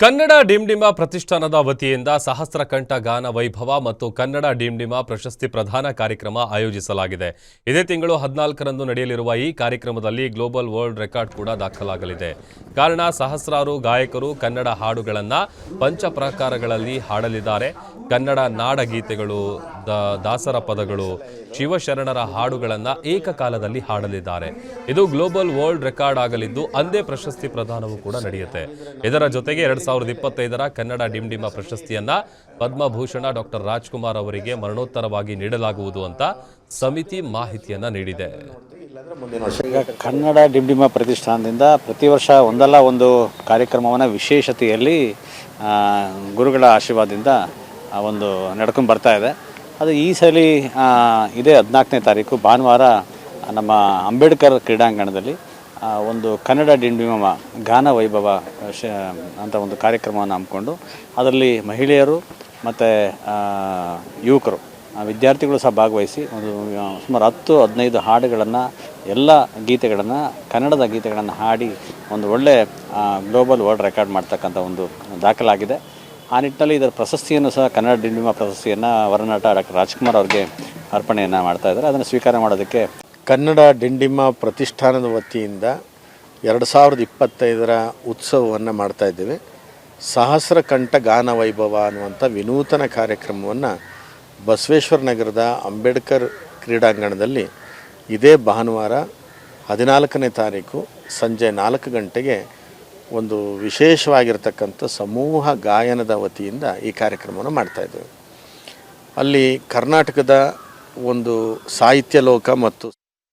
ಕನ್ನಡ ಡಿಂಡಿಮ ಪ್ರತಿಷ್ಠಾನದ ವತಿಯಿಂದ ಸಹಸ್ರ ಕಂಠ ಗಾನ ವೈಭವ ಮತ್ತು ಕನ್ನಡ ಡಿಂಡಿಮ ಪ್ರಶಸ್ತಿ ಪ್ರದಾನ ಕಾರ್ಯಕ್ರಮ ಆಯೋಜಿಸಲಾಗಿದೆ. ಇದೇ ತಿಂಗಳು 14ರಂದು ನಡೆಯಲಿರುವ ಈ ಕಾರ್ಯಕ್ರಮದಲ್ಲಿ ಗ್ಲೋಬಲ್ ವರ್ಲ್ಡ್ ರೆಕಾರ್ಡ್ ಕೂಡ ದಾಖಲಾಗಲಿದೆ. ಕಾರಣ ಸಹಸ್ರಾರು ಗಾಯಕರು ಕನ್ನಡ ಹಾಡುಗಳನ್ನು ಪಂಚ ಪ್ರಕಾರಗಳಲ್ಲಿ ಹಾಡಲಿದ್ದಾರೆ. ಕನ್ನಡ ನಾಡಗೀತೆಗಳು, ದಾಸರ ಪದಗಳು, ಶಿವಶರಣರ ಹಾಡುಗಳನ್ನು ಏಕಕಾಲದಲ್ಲಿ ಹಾಡಲಿದ್ದಾರೆ. ಇದು ಗ್ಲೋಬಲ್ ವರ್ಲ್ಡ್ ರೆಕಾರ್ಡ್ ಆಗಲಿದ್ದು ಅಂದೇ ಪ್ರಶಸ್ತಿ ಪ್ರದಾನವೂ ಕೂಡ ನಡೆಯುತ್ತೆ. ಇದರ ಜೊತೆಗೆ 2025ರ ಕನ್ನಡ ಡಿಂಡಿಮ ಪ್ರಶಸ್ತಿಯನ್ನ ಪದ್ಮಭೂಷಣ ಡಾಕ್ಟರ್ ರಾಜ್ಕುಮಾರ್ ಅವರಿಗೆ ಮರಣೋತ್ತರವಾಗಿ ನೀಡಲಾಗುವುದು ಅಂತ ಸಮಿತಿ ಮಾಹಿತಿಯನ್ನ ನೀಡಿದೆ. ಕನ್ನಡ ಡಿಂಡಿಮ ಪ್ರತಿಷ್ಠಾನದಿಂದ ಪ್ರತಿ ವರ್ಷ ಒಂದಲ್ಲ ಒಂದು ಕಾರ್ಯಕ್ರಮವನ್ನು ವಿಶೇಷತೆಯಲ್ಲಿ ಗುರುಗಳ ಆಶೀರ್ವಾದದಿಂದ ಒಂದು ನಡ್ಕೊಂಡು ಬರ್ತಾ ಇದೆ. ಅದು ಈ ಸಲ ಇದೇ 14ನೇ ತಾರೀಕು ಭಾನುವಾರ ನಮ್ಮ ಅಂಬೇಡ್ಕರ್ ಕ್ರೀಡಾಂಗಣದಲ್ಲಿ ಒಂದು ಕನ್ನಡ ಡಿಂಡಿಮ ಗಾನ ವೈಭವ ಅಂತ ಒಂದು ಕಾರ್ಯಕ್ರಮವನ್ನು ಹಮ್ಮಿಕೊಂಡು ಅದರಲ್ಲಿ ಮಹಿಳೆಯರು ಮತ್ತು ಯುವಕರು ವಿದ್ಯಾರ್ಥಿಗಳು ಸಹ ಭಾಗವಹಿಸಿ ಒಂದು ಸುಮಾರು 10-15 ಹಾಡುಗಳನ್ನು ಎಲ್ಲ ಗೀತೆಗಳನ್ನು ಕನ್ನಡದ ಗೀತೆಗಳನ್ನು ಹಾಡಿ ಒಂದು ಒಳ್ಳೆ ಗ್ಲೋಬಲ್ ವರ್ಲ್ಡ್ ರೆಕಾರ್ಡ್ ಮಾಡ್ತಕ್ಕಂಥ ಒಂದು ದಾಖಲಾಗಿದೆ. ಆ ನಿಟ್ಟಿನಲ್ಲಿ ಇದರ ಪ್ರಶಸ್ತಿಯನ್ನು ಸಹ ಕನ್ನಡ ಡಿಂಡಿಮ ಪ್ರಶಸ್ತಿಯನ್ನು ವರನಟ ಡಾಕ್ಟರ್ ರಾಜ್ಕುಮಾರ್ ಅವರಿಗೆ ಅರ್ಪಣೆಯನ್ನು ಮಾಡ್ತಾ ಇದ್ದಾರೆ. ಅದನ್ನು ಸ್ವೀಕಾರ ಮಾಡೋದಕ್ಕೆ ಕನ್ನಡ ಡಿಂಡಿಮ ಪ್ರತಿಷ್ಠಾನದ ವತಿಯಿಂದ 2025ರ ಉತ್ಸವವನ್ನು ಮಾಡ್ತಾಯಿದ್ದೇವೆ. ಸಹಸ್ರ ಕಂಠ ಗಾನ ವೈಭವ ಅನ್ನುವಂಥ ವಿನೂತನ ಕಾರ್ಯಕ್ರಮವನ್ನು ಬಸವೇಶ್ವರ ನಗರದ ಅಂಬೇಡ್ಕರ್ ಕ್ರೀಡಾಂಗಣದಲ್ಲಿ ಇದೇ ಭಾನುವಾರ 14ನೇ ತಾರೀಕು ಸಂಜೆ 4 ಗಂಟೆಗೆ ಒಂದು ವಿಶೇಷವಾಗಿರ್ತಕ್ಕಂಥ ಸಮೂಹ ಗಾಯನದ ವತಿಯಿಂದ ಈ ಕಾರ್ಯಕ್ರಮವನ್ನು ಮಾಡ್ತಾಯಿದ್ದೇವೆ. ಅಲ್ಲಿ ಕರ್ನಾಟಕದ ಒಂದು ಸಾಹಿತ್ಯ ಲೋಕ ಮತ್ತು